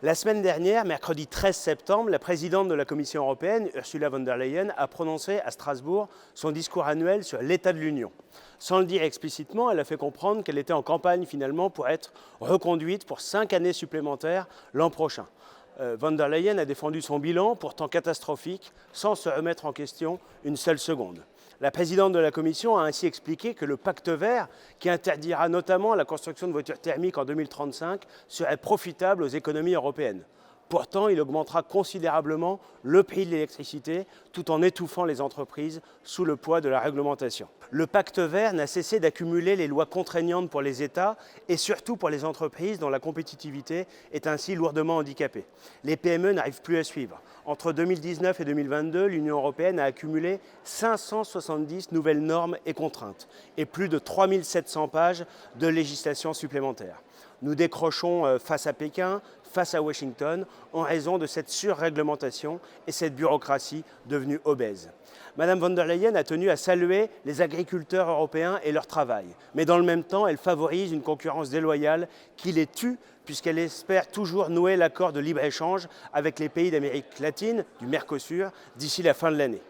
La semaine dernière, mercredi 13 septembre, la présidente de la Commission européenne, Ursula von der Leyen, a prononcé à Strasbourg son discours annuel sur l'état de l'Union. Sans le dire explicitement, elle a fait comprendre qu'elle était en campagne finalement pour être reconduite pour 5 années supplémentaires l'an prochain. Von der Leyen a défendu son bilan, pourtant catastrophique, sans se remettre en question une seule seconde. La présidente de la Commission a ainsi expliqué que le pacte vert, qui interdira notamment la construction de voitures thermiques en 2035, serait profitable aux économies européennes. Pourtant, il augmentera considérablement le prix de l'électricité tout en étouffant les entreprises sous le poids de la réglementation. Le pacte vert n'a cessé d'accumuler les lois contraignantes pour les États et surtout pour les entreprises dont la compétitivité est ainsi lourdement handicapée. Les PME n'arrivent plus à suivre. Entre 2019 et 2022, l'Union européenne a accumulé 570 nouvelles normes et contraintes et plus de 3700 pages de législation supplémentaire. Nous décrochons face à Pékin, face à Washington, en raison de cette surréglementation et cette bureaucratie devenue obèse. Madame von der Leyen a tenu à saluer les agriculteurs européens et leur travail. Mais dans le même temps, elle favorise une concurrence déloyale qui les tue puisqu'elle espère toujours nouer l'accord de libre-échange avec les pays d'Amérique latine, du Mercosur, d'ici la fin de l'année.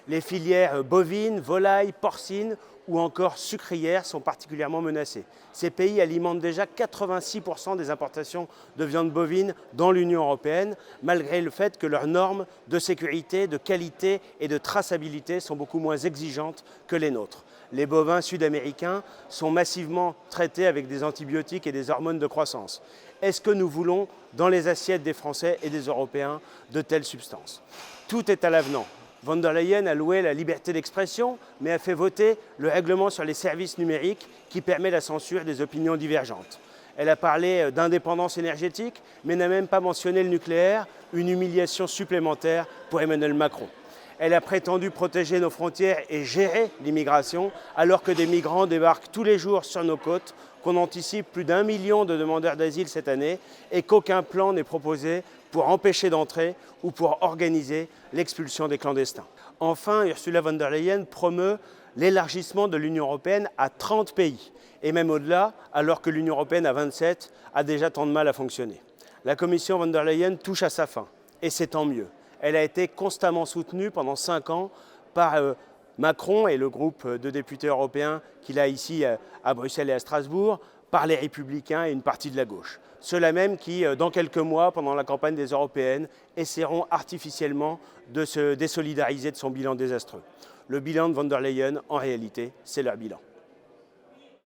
Les filières bovines, volailles, porcines ou encore sucrières sont particulièrement menacées. Ces pays alimentent déjà 86% des importations de viande bovine dans l'Union européenne, malgré le fait que leurs normes de sécurité, de qualité et de traçabilité sont beaucoup moins exigeantes que les nôtres. Les bovins sud-américains sont massivement traités avec des antibiotiques et des hormones de croissance. Est-ce que nous voulons, dans les assiettes des Français et des Européens, de telles substances? Tout est à l'avenant. Von der Leyen a loué la liberté d'expression, mais a fait voter le règlement sur les services numériques qui permet la censure des opinions divergentes. Elle a parlé d'indépendance énergétique, mais n'a même pas mentionné le nucléaire, une humiliation supplémentaire pour Emmanuel Macron. Elle a prétendu protéger nos frontières et gérer l'immigration, alors que des migrants débarquent tous les jours sur nos côtes, qu'on anticipe plus d'1 million de demandeurs d'asile cette année et qu'aucun plan n'est proposé pour empêcher d'entrer ou pour organiser l'expulsion des clandestins. Enfin, Ursula von der Leyen promeut l'élargissement de l'Union européenne à 30 pays, et même au-delà, alors que l'Union européenne à 27 a déjà tant de mal à fonctionner. La Commission von der Leyen touche à sa fin, et c'est tant mieux. Elle a été constamment soutenue pendant 5 ans par Macron et le groupe de députés européens qu'il a ici à Bruxelles et à Strasbourg, par les Républicains et une partie de la gauche. Ceux-là même qui, dans quelques mois, pendant la campagne des Européennes, essaieront artificiellement de se désolidariser de son bilan désastreux. Le bilan de von der Leyen, en réalité, c'est leur bilan.